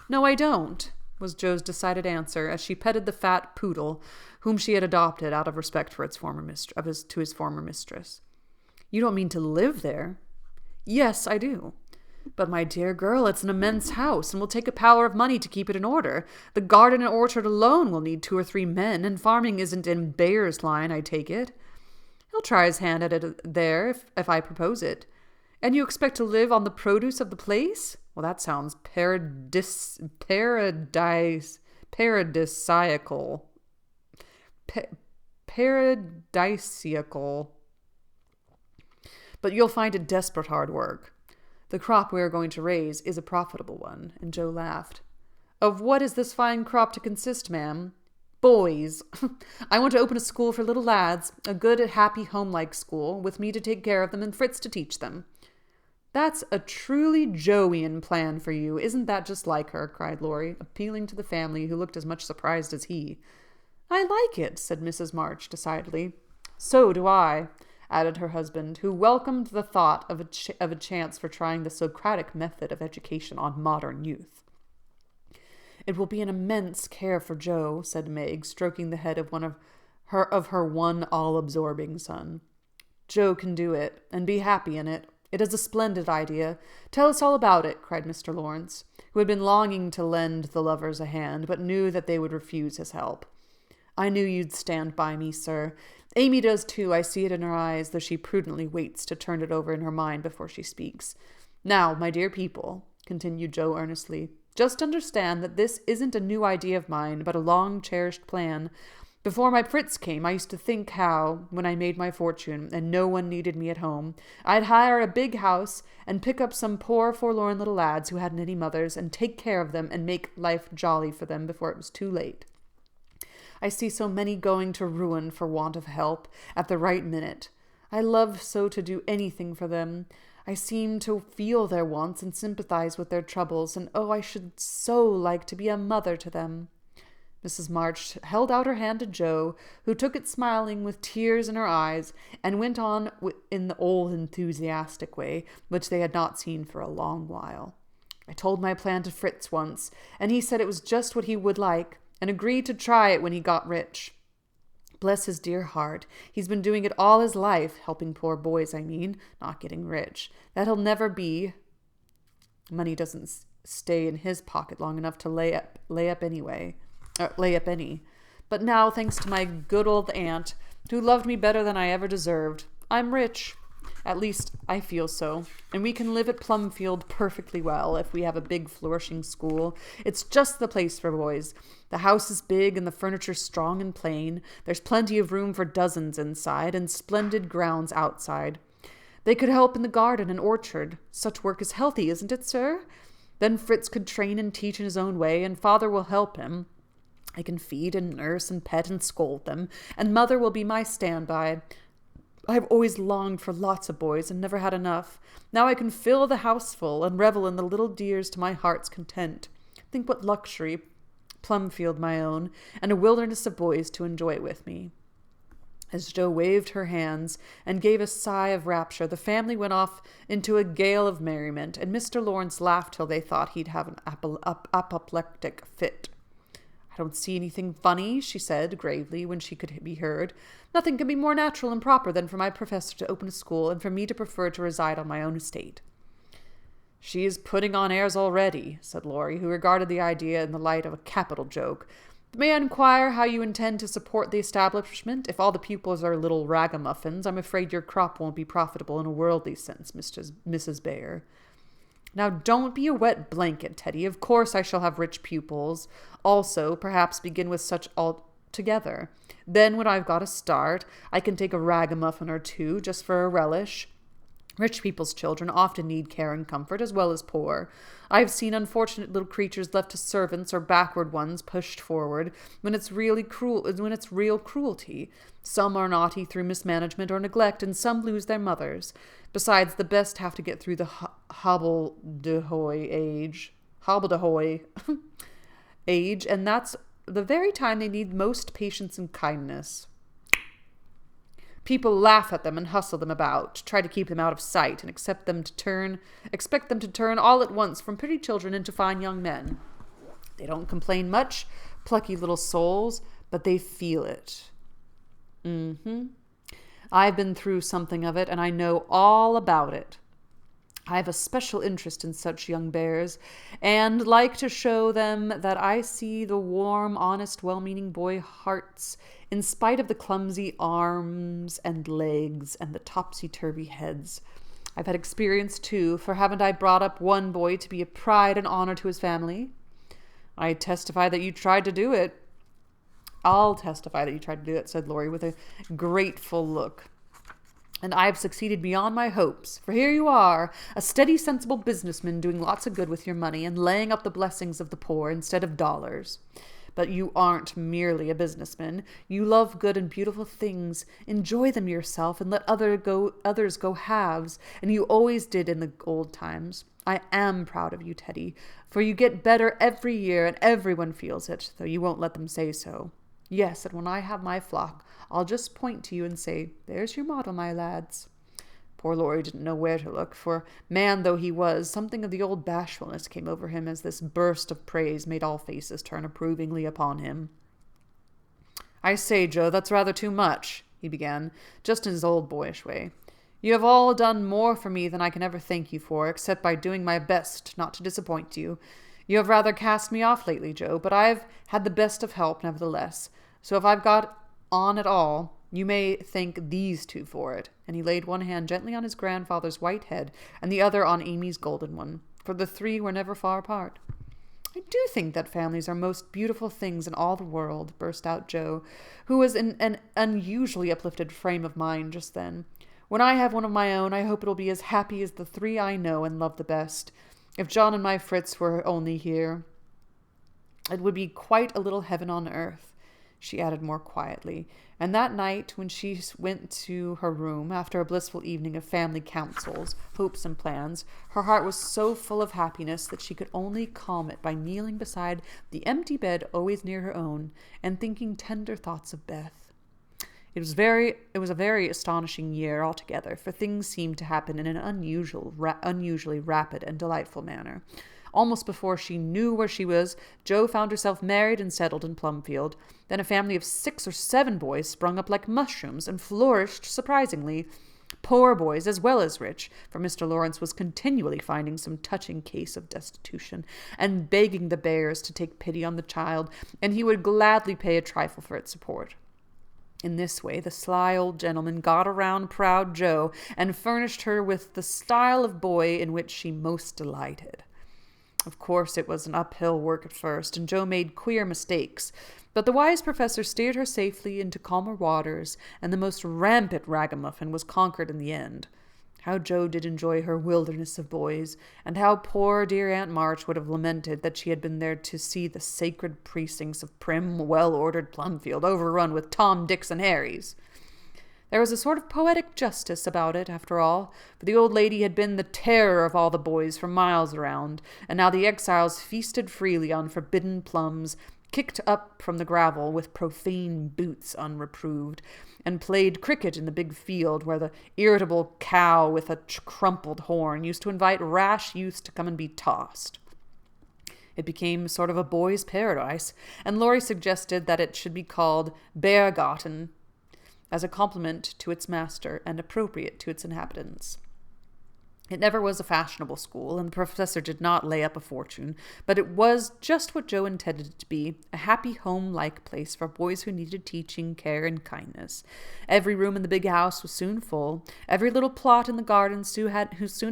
S1: "No, I don't," was Jo's decided answer, as she petted the fat poodle, whom she had adopted out of respect for his former mistress. "You don't mean to live there?" "Yes, I do." "But, my dear girl, it's an immense house, and will take a power of money to keep it in order. The garden and orchard alone will need 2 or 3 men, and farming isn't in Bayer's line, I take it." "He'll try his hand at it there, if I propose it." "And you expect to live on the produce of the place?" "Well, that sounds paradisiacal. Paradisiacal. But you'll find it desperate hard work. The crop we are going to raise is a profitable one," and Jo laughed. "Of what is this fine crop to consist, ma'am?" "Boys. I want to open a school for little lads, a good, happy, home-like school, with me to take care of them and Fritz to teach them." "That's a truly Joian plan for you. Isn't that just like her?" cried Laurie, appealing to the family, who looked as much surprised as he. "I like it," said Mrs. March decidedly. "So do I," added her husband, who welcomed the thought of a chance for trying the Socratic method of education on modern youth. "It will be an immense care for Jo," said Meg, stroking the head of her one all-absorbing son. "Jo can do it, and be happy in it. It is a splendid idea. Tell us all about it," cried Mr. Laurence, who had been longing to lend the lovers a hand, but knew that they would refuse his help. "I knew you'd stand by me, sir. Amy does too. I see it in her eyes, though she prudently waits to turn it over in her mind before she speaks. Now, my dear people," continued Jo earnestly, "just understand that this isn't a new idea of mine, but a long-cherished plan. Before my Fritz came, I used to think how, when I made my fortune, and no one needed me at home, I'd hire a big house and pick up some poor, forlorn little lads who hadn't any mothers, and take care of them and make life jolly for them before it was too late. I see so many going to ruin for want of help at the right minute. I love so to do anything for them. I seem to feel their wants and sympathize with their troubles, and oh, I should so like to be a mother to them." Mrs. March held out her hand to Jo, who took it smiling with tears in her eyes, and went on in the old enthusiastic way, which they had not seen for a long while. "I told my plan to Fritz once, and he said it was just what he would like, and agreed to try it when he got rich. Bless his dear heart, he's been doing it all his life, helping poor boys, not getting rich. That'll never be. Money doesn't stay in his pocket long enough to lay up any. But now, thanks to my good old aunt, who loved me better than I ever deserved, I'm rich. At least, I feel so. And we can live at Plumfield perfectly well if we have a big, flourishing school. It's just the place for boys. The house is big and the furniture strong and plain. There's plenty of room for dozens inside and splendid grounds outside. They could help in the garden and orchard. Such work is healthy, isn't it, sir? Then Fritz could train and teach in his own way, and father will help him. I can feed and nurse and pet and scold them, and mother will be my standby. I've always longed for lots of boys and never had enough. Now I can fill the house full and revel in the little dears to my heart's content. Think what luxury, Plumfield my own, and a wilderness of boys to enjoy with me." As Jo waved her hands and gave a sigh of rapture, the family went off into a gale of merriment, and Mr. Laurence laughed till they thought he'd have an apoplectic fit. "I don't see anything funny," she said gravely when she could be heard. "Nothing can be more natural and proper than for my professor to open a school, and for me to prefer to reside on my own estate." "She is putting on airs already," said Laurie, who regarded the idea in the light of a capital joke. "But may I inquire how you intend to support the establishment? If all the pupils are little ragamuffins, I'm afraid your crop won't be profitable in a worldly sense, Mrs. Bayer." "Now don't be a wet blanket, Teddy. Of course I shall have rich pupils. Also, perhaps begin with such altogether. Then when I've got a start, I can take a ragamuffin or two, just for a relish. Rich people's children often need care and comfort, as well as poor. I've seen unfortunate little creatures left to servants, or backward ones pushed forward, when it's real cruelty. Some are naughty through mismanagement or neglect, and some lose their mothers. Besides, the best have to get through the hobbledehoy age, and that's the very time they need most patience and kindness. People laugh at them and hustle them about, try to keep them out of sight, and expect them to turn all at once from pretty children into fine young men. They don't complain much, plucky little souls, but they feel it. I've been through something of it, and I know all about it. I have a special interest in such young bears, and like to show them that I see the warm, honest, well-meaning boy hearts, in spite of the clumsy arms and legs and the topsy-turvy heads. I've had experience, too, for haven't I brought up one boy to be a pride and honor to his family? I testify that you tried to do it. I'll testify that you tried to do it, said Laurie with a grateful look. And I've succeeded beyond my hopes, for here you are, a steady, sensible businessman doing lots of good with your money and laying up the blessings of the poor instead of dollars. But you aren't merely a businessman. You love good and beautiful things. Enjoy them yourself and let others go halves, and you always did in the old times. I am proud of you, Teddy, for you get better every year, and everyone feels it, though you won't let them say so. Yes, and when I have my flock, I'll just point to you and say, there's your model, my lads. Poor Laurie didn't know where to look, for, man though he was, something of the old bashfulness came over him as this burst of praise made all faces turn approvingly upon him. I say, Joe, that's rather too much, he began, just in his old boyish way. You have all done more for me than I can ever thank you for, except by doing my best not to disappoint you. You have rather cast me off lately, Joe, but I've had the best of help, nevertheless. So if I've got on at all, you may thank these two for it. And he laid one hand gently on his grandfather's white head and the other on Amy's golden one, for the three were never far apart. I do think that families are most beautiful things in all the world, burst out Joe, who was in an unusually uplifted frame of mind just then. When I have one of my own, I hope it'll be as happy as the three I know and love the best. If John and my Fritz were only here, it would be quite a little heaven on earth, she added more quietly. And that night, when she went to her room, after a blissful evening of family councils, hopes and plans, her heart was so full of happiness that she could only calm it by kneeling beside the empty bed always near her own, and thinking tender thoughts of Beth. It was a very astonishing year altogether, for things seemed to happen in an unusually rapid and delightful manner. Almost before she knew where she was, Jo found herself married and settled in Plumfield. Then a family of 6 or 7 boys sprung up like mushrooms and flourished surprisingly. Poor boys as well as rich, for Mr. Laurence was continually finding some touching case of destitution and begging the Bayers to take pity on the child, and he would gladly pay a trifle for its support. In this way, the sly old gentleman got around proud Jo and furnished her with the style of boy in which she most delighted. Of course, it was an uphill work at first, and Jo made queer mistakes, but the wise professor steered her safely into calmer waters, and the most rampant ragamuffin was conquered in the end. How Jo did enjoy her wilderness of boys, and how poor dear Aunt March would have lamented that she had been there to see the sacred precincts of prim, well-ordered Plumfield overrun with Tom, Dicks, and Harrys. There was a sort of poetic justice about it, after all, for the old lady had been the terror of all the boys for miles around, and now the exiles feasted freely on forbidden plums, kicked up from the gravel with profane boots unreproved, and played cricket in the big field where the irritable cow with a crumpled horn used to invite rash youths to come and be tossed. It became sort of a boy's paradise, and Laurie suggested that it should be called Beargarten, as a compliment to its master and appropriate to its inhabitants. It never was a fashionable school, and the professor did not lay up a fortune, but it was just what Jo intended it to be, a happy home-like place for boys who needed teaching, care, and kindness. Every room in the big house was soon full. Every little plot in the garden soon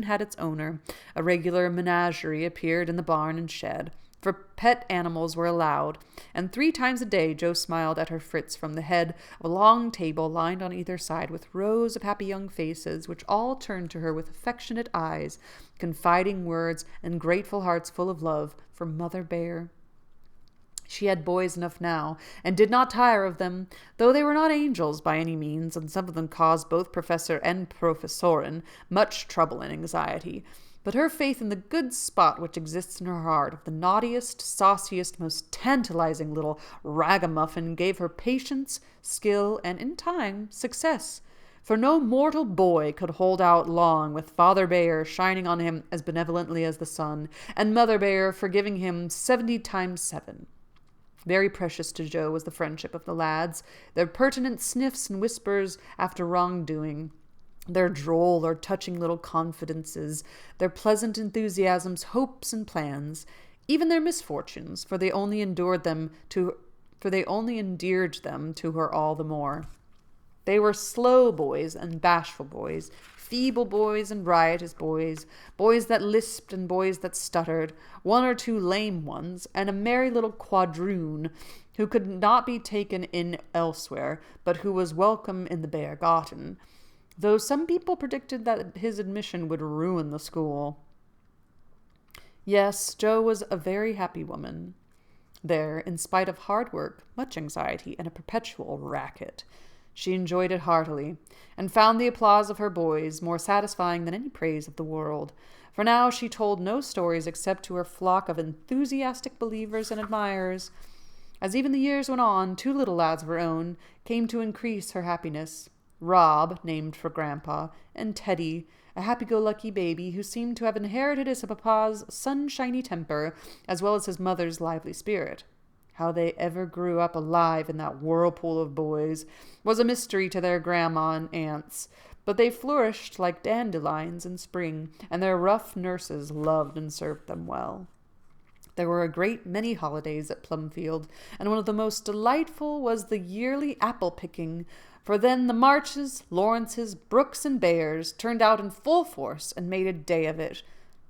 S1: had its owner. A regular menagerie appeared in the barn and shed, for pet animals were allowed, and 3 times a day Jo smiled at her Fritz from the head of a long table lined on either side with rows of happy young faces, which all turned to her with affectionate eyes, confiding words, and grateful hearts full of love for Mother Bear. She had boys enough now, and did not tire of them, though they were not angels by any means, and some of them caused both Professor and Professorin much trouble and anxiety. But her faith in the good spot which exists in her heart of the naughtiest, sauciest, most tantalizing little ragamuffin gave her patience, skill, and, in time, success. For no mortal boy could hold out long with Father Bear shining on him as benevolently as the sun, and Mother Bear forgiving him 70 times 7. Very precious to Jo was the friendship of the lads, their pertinent sniffs and whispers after wrongdoing, their droll or touching little confidences, their pleasant enthusiasms, hopes, and plans, even their misfortunes, for they only endeared them to her all the more. They were slow boys and bashful boys, feeble boys and riotous boys, boys that lisped and boys that stuttered, 1 or 2 lame ones, and a merry little quadroon who could not be taken in elsewhere, but who was welcome in the Beargarten, though some people predicted that his admission would ruin the school. Yes, Jo was a very happy woman there, in spite of hard work, much anxiety, and a perpetual racket. She enjoyed it heartily, and found the applause of her boys more satisfying than any praise of the world. For now she told no stories except to her flock of enthusiastic believers and admirers. As even the years went on, 2 little lads of her own came to increase her happiness. Rob, named for Grandpa, and Teddy, a happy-go-lucky baby who seemed to have inherited his papa's sunshiny temper as well as his mother's lively spirit. How they ever grew up alive in that whirlpool of boys was a mystery to their grandma and aunts, but they flourished like dandelions in spring, and their rough nurses loved and served them well. There were a great many holidays at Plumfield, and one of the most delightful was the yearly apple-picking, for then the Marches, Lawrences, Brooks, and Bears turned out in full force and made a day of it.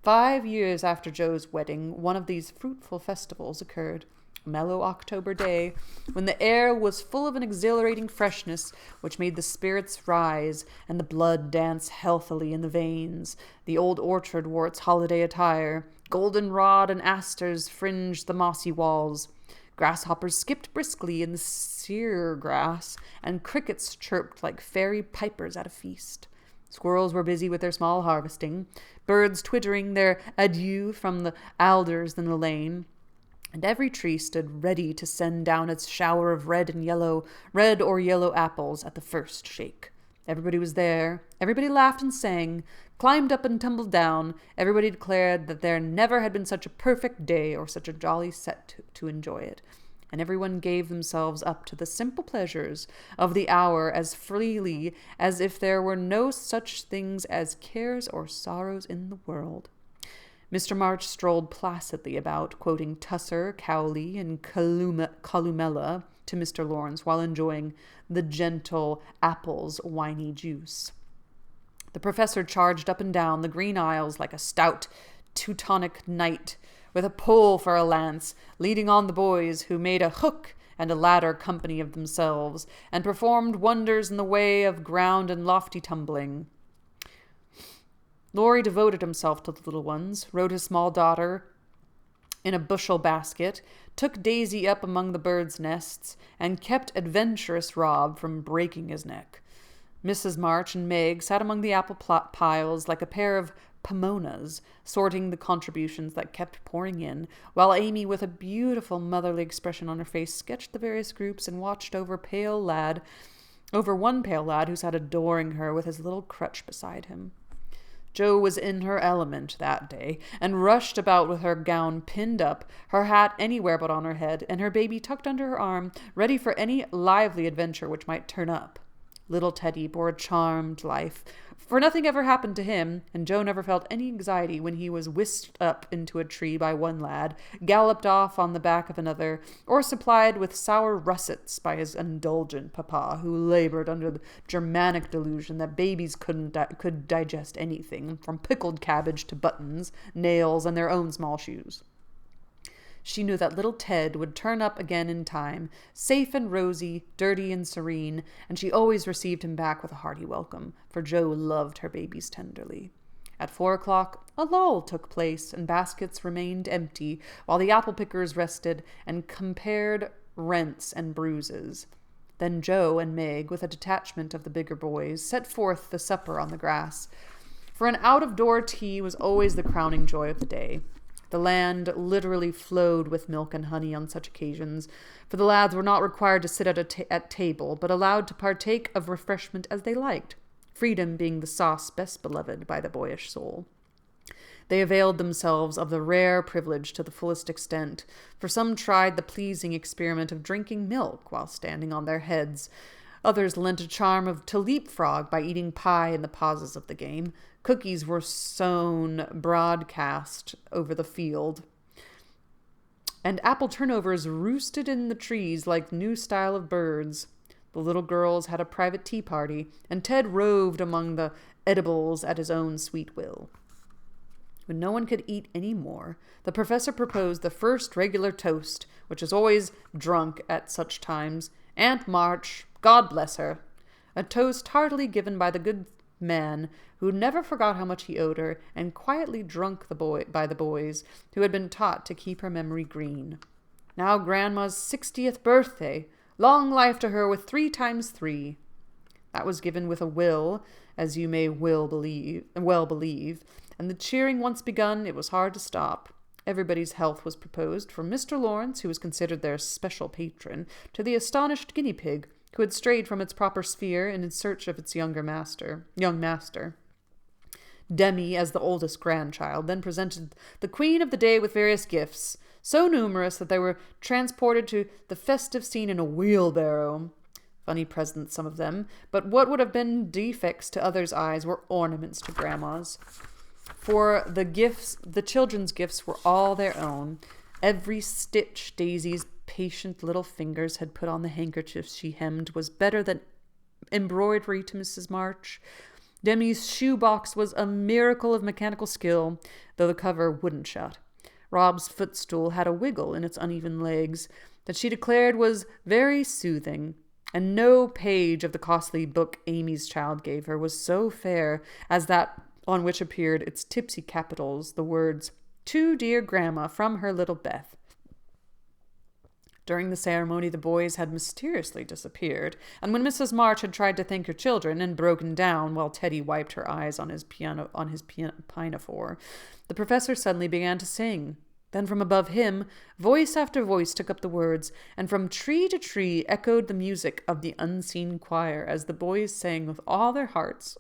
S1: 5 years after Jo's wedding, one of these fruitful festivals occurred. A mellow October day, when the air was full of an exhilarating freshness which made the spirits rise and the blood dance healthily in the veins. The old orchard wore its holiday attire. Goldenrod and asters fringed the mossy walls. Grasshoppers skipped briskly in the sere grass, and crickets chirped like fairy pipers at a feast. Squirrels were busy with their small harvesting, birds twittering their adieu from the alders in the lane, and every tree stood ready to send down its shower of red or yellow apples at the first shake. Everybody was there. Everybody laughed and sang, climbed up and tumbled down. Everybody declared that there never had been such a perfect day or such a jolly set to enjoy it. And everyone gave themselves up to the simple pleasures of the hour as freely as if there were no such things as cares or sorrows in the world. Mr. March strolled placidly about, quoting Tusser, Cowley, and Columella to Mr. Laurence while enjoying the gentle apple's winy juice. The professor charged up and down the green aisles like a stout Teutonic knight, with a pole for a lance, leading on the boys, who made a hook and a ladder company of themselves, and performed wonders in the way of ground and lofty tumbling. Laurie devoted himself to the little ones, rode his small daughter in a bushel basket, took Daisy up among the birds' nests, and kept adventurous Rob from breaking his neck. Mrs. March and Meg sat among the apple piles like a pair of Pomonas, sorting the contributions that kept pouring in, while Amy, with a beautiful motherly expression on her face, sketched the various groups and watched over one pale lad who sat adoring her with his little crutch beside him. Jo was in her element that day, and rushed about with her gown pinned up, her hat anywhere but on her head, and her baby tucked under her arm, ready for any lively adventure which might turn up. Little Teddy bore a charmed life, for nothing ever happened to him, and Jo never felt any anxiety when he was whisked up into a tree by one lad, galloped off on the back of another, or supplied with sour russets by his indulgent papa, who labored under the Germanic delusion that babies could digest anything, from pickled cabbage to buttons, nails, and their own small shoes. She knew that little Ted would turn up again in time, safe and rosy, dirty and serene, and she always received him back with a hearty welcome, for Jo loved her babies tenderly. At 4:00, a lull took place, and baskets remained empty, while the apple-pickers rested and compared rents and bruises. Then Jo and Meg, with a detachment of the bigger boys, set forth the supper on the grass, for an out-of-door tea was always the crowning joy of the day. The land literally flowed with milk and honey on such occasions, for the lads were not required to sit at table, but allowed to partake of refreshment as they liked, freedom being the sauce best beloved by the boyish soul. They availed themselves of the rare privilege to the fullest extent, for some tried the pleasing experiment of drinking milk while standing on their heads. Others lent a charm to leapfrog by eating pie in the pauses of the game. Cookies were sown broadcast over the field, and apple turnovers roosted in the trees like new style of birds. The little girls had a private tea party, and Ted roved among the edibles at his own sweet will. When no one could eat any more, the professor proposed the first regular toast, which is always drunk at such times. Aunt March, God bless her. A toast heartily given by the good man, who never forgot how much he owed her, and quietly drunk by the boys, who had been taught to keep her memory green. Now Grandma's 60th birthday. Long life to her with 3 times 3. That was given with a will, as you may well believe, and the cheering once begun, it was hard to stop. Everybody's health was proposed, from Mr. Laurence, who was considered their special patron, to the astonished guinea pig, who had strayed from its proper sphere in search of its young master. Demi, as the oldest grandchild, then presented the queen of the day with various gifts, so numerous that they were transported to the festive scene in a wheelbarrow. Funny presents, some of them, but what would have been defects to others' eyes were ornaments to Grandma's. For the children's gifts were all their own. Every stitch Daisy's patient little fingers had put on the handkerchiefs she hemmed was better than embroidery to Mrs. March. Demi's shoebox was a miracle of mechanical skill, though the cover wouldn't shut. Rob's footstool had a wiggle in its uneven legs that she declared was very soothing, and no page of the costly book Amy's child gave her was so fair as that on which appeared its tipsy capitals the words, "To dear Grandma from her little Beth." During the ceremony, the boys had mysteriously disappeared, and when Mrs. March had tried to thank her children and broken down while Teddy wiped her eyes on his pinafore, the professor suddenly began to sing. Then from above him, voice after voice took up the words, and from tree to tree echoed the music of the unseen choir as the boys sang with all their hearts.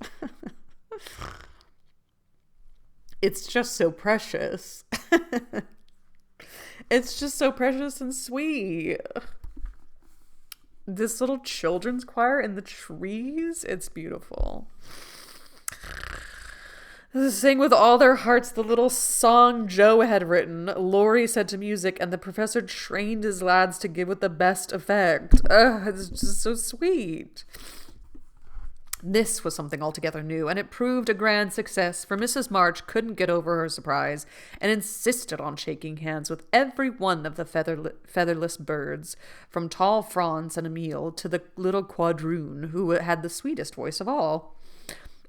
S1: It's just so precious. It's just so precious and sweet. This little children's choir in the trees, it's beautiful. Sing with all their hearts the little song Jo had written, Laurie said to music, and the professor trained his lads to give with the best effect. It's just so sweet. This was something altogether new, and it proved a grand success, for Mrs. March couldn't get over her surprise, and insisted on shaking hands with every one of the featherless birds, from tall Franz and Emile to the little quadroon, who had the sweetest voice of all.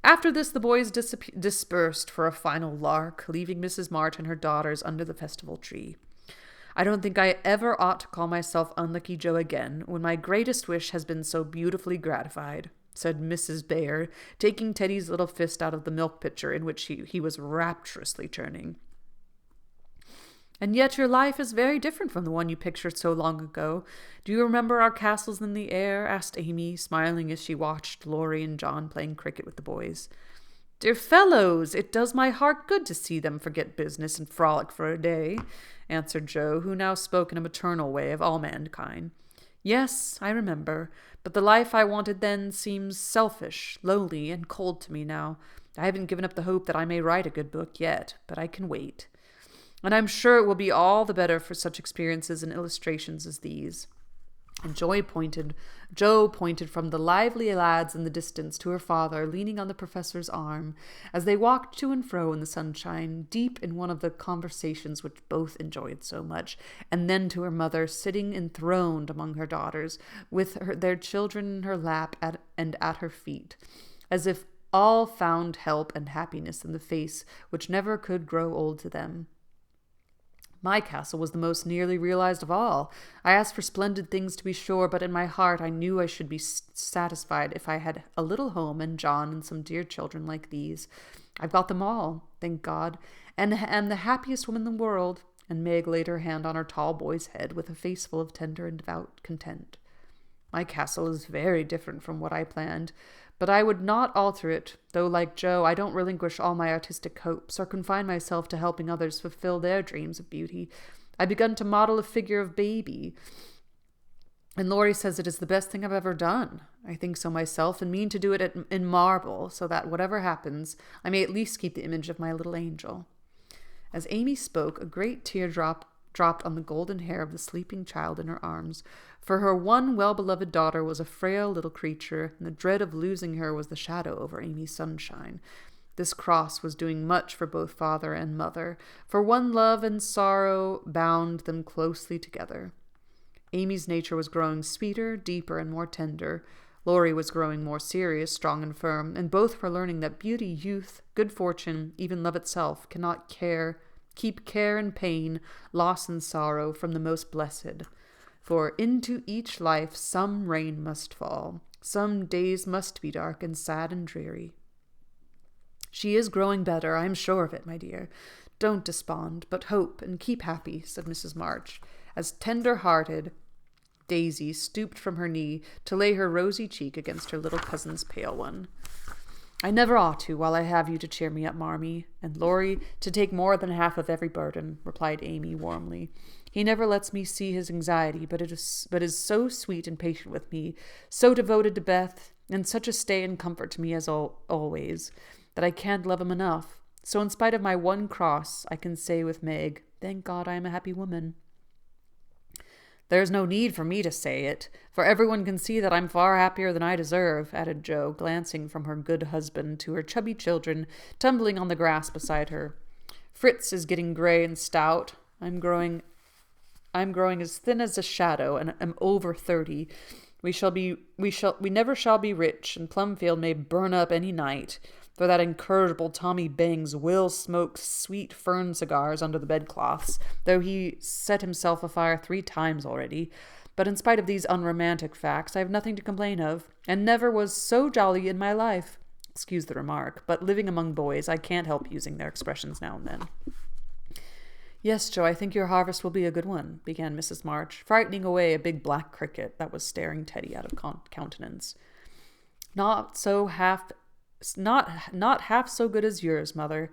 S1: After this, the boys dispersed for a final lark, leaving Mrs. March and her daughters under the festival tree. I don't think I ever ought to call myself Unlucky Joe again, when my greatest wish has been so beautifully gratified. said Mrs. Bayer, taking Teddy's little fist out of the milk pitcher in which he was rapturously churning. And yet your life is very different from the one you pictured so long ago. Do you remember our castles in the air? Asked Amy, smiling as she watched Laurie and John playing cricket with the boys. Dear fellows, it does my heart good to see them forget business and frolic for a day, answered Joe, who now spoke in a maternal way of all mankind. Yes, I remember, but the life I wanted then seems selfish, lowly, and cold to me now. I haven't given up the hope that I may write a good book yet, but I can wait. And I'm sure it will be all the better for such experiences and illustrations as these. And Joe pointed from the lively lads in the distance to her father, leaning on the professor's arm, as they walked to and fro in the sunshine, deep in one of the conversations which both enjoyed so much, and then to her mother, sitting enthroned among her daughters, with their children in her lap and at her feet, as if all found help and happiness in the face which never could grow old to them. My castle was the most nearly realized of all. I asked for splendid things, to be sure, but in my heart I knew I should be satisfied if I had a little home and John and some dear children like these. I've got them all, thank God, and am the happiest woman in the world. And Meg laid her hand on her tall boy's head with a face full of tender and devout content. My castle is very different from what I planned, but I would not alter it, though, like Joe, I don't relinquish all my artistic hopes or confine myself to helping others fulfill their dreams of beauty. I've begun to model a figure of baby, and Laurie says it is the best thing I've ever done. I think so myself, and mean to do it in marble, so that whatever happens, I may at least keep the image of my little angel. As Amy spoke, a great tear dropped on the golden hair of the sleeping child in her arms, for her one well-beloved daughter was a frail little creature, and the dread of losing her was the shadow over Amy's sunshine. This cross was doing much for both father and mother, for one love and sorrow bound them closely together. Amy's nature was growing sweeter, deeper, and more tender. Laurie was growing more serious, strong, and firm, and both were learning that beauty, youth, good fortune, even love itself, cannot keep care and pain, loss and sorrow from the most blessed. For into each life some rain must fall, some days must be dark and sad and dreary. She is growing better, I am sure of it, my dear. Don't despond, but hope and keep happy, said Mrs. March, as tender-hearted Daisy stooped from her knee to lay her rosy cheek against her little cousin's pale one. I never ought to, while I have you to cheer me up, Marmee, and Laurie to take more than half of every burden, replied Amy warmly. He never lets me see his anxiety, but is so sweet and patient with me, so devoted to Beth, and such a stay and comfort to me as always, that I can't love him enough. So in spite of my one cross, I can say with Meg, thank God I am a happy woman. There's no need for me to say it, for everyone can see that I'm far happier than I deserve, added Joe, glancing from her good husband to her chubby children tumbling on the grass beside her. Fritz is getting gray and stout. I'm growing as thin as a shadow, and am over 30. We never shall be rich, and Plumfield may burn up any night, for that incorrigible Tommy Bangs will smoke sweet fern cigars under the bedcloths, though he set himself afire 3 times already. But in spite of these unromantic facts, I have nothing to complain of, and never was so jolly in my life. Excuse the remark, but living among boys, I can't help using their expressions now and then. Yes, Joe, I think your harvest will be a good one, began Mrs. March, frightening away a big black cricket that was staring Teddy out of countenance. Not half so good as yours, mother.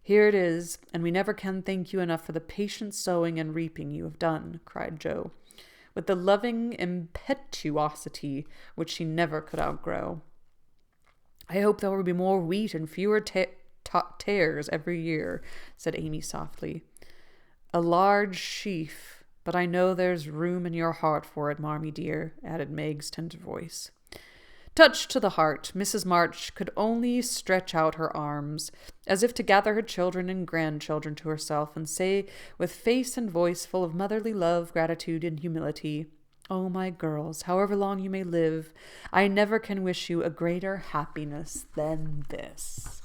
S1: Here it is, and we never can thank you enough for the patient sowing and reaping you have done, cried Joe, with the loving impetuosity which she never could outgrow. I hope there will be more wheat and fewer tares every year, said Amy softly. A large sheaf, but I know there's room in your heart for it, Marmee dear, added Meg's tender voice. Touched to the heart, Mrs. March could only stretch out her arms, as if to gather her children and grandchildren to herself, and say, with face and voice full of motherly love, gratitude, and humility, Oh, my girls, however long you may live, I never can wish you a greater happiness than this.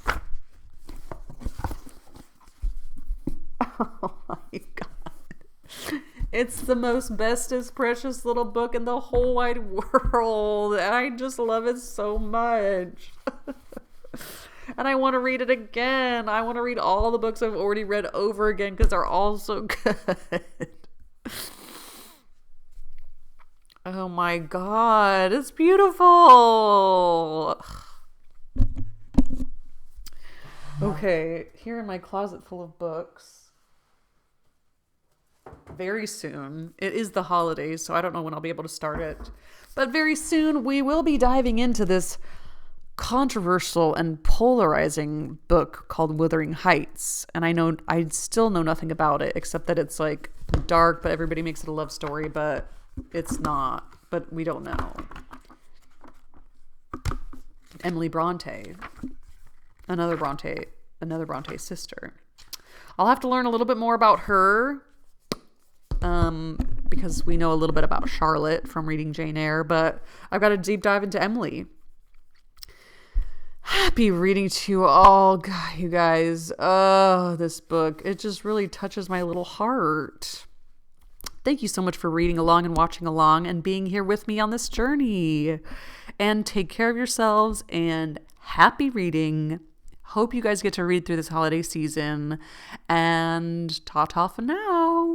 S1: Oh, my God. It's the most bestest, precious little book in the whole wide world. And I just love it so much. And I want to read it again. I want to read all the books I've already read over again because they're all so good. Oh my God, it's beautiful. Okay, here in my closet full of books. Very soon, it is the holidays, so I don't know when I'll be able to start it. But very soon, we will be diving into this controversial and polarizing book called Wuthering Heights. And I still know nothing about it, except that it's like dark, but everybody makes it a love story, but it's not, but we don't know. Emily Bronte, another Bronte sister. I'll have to learn a little bit more about her, because we know a little bit about Charlotte from reading Jane Eyre, but I've got to deep dive into Emily. Happy reading to you all, you guys. Oh, this book, it just really touches my little heart. Thank you so much for reading along and watching along and being here with me on this journey. And take care of yourselves and happy reading. Hope you guys get to read through this holiday season. And ta-ta for now.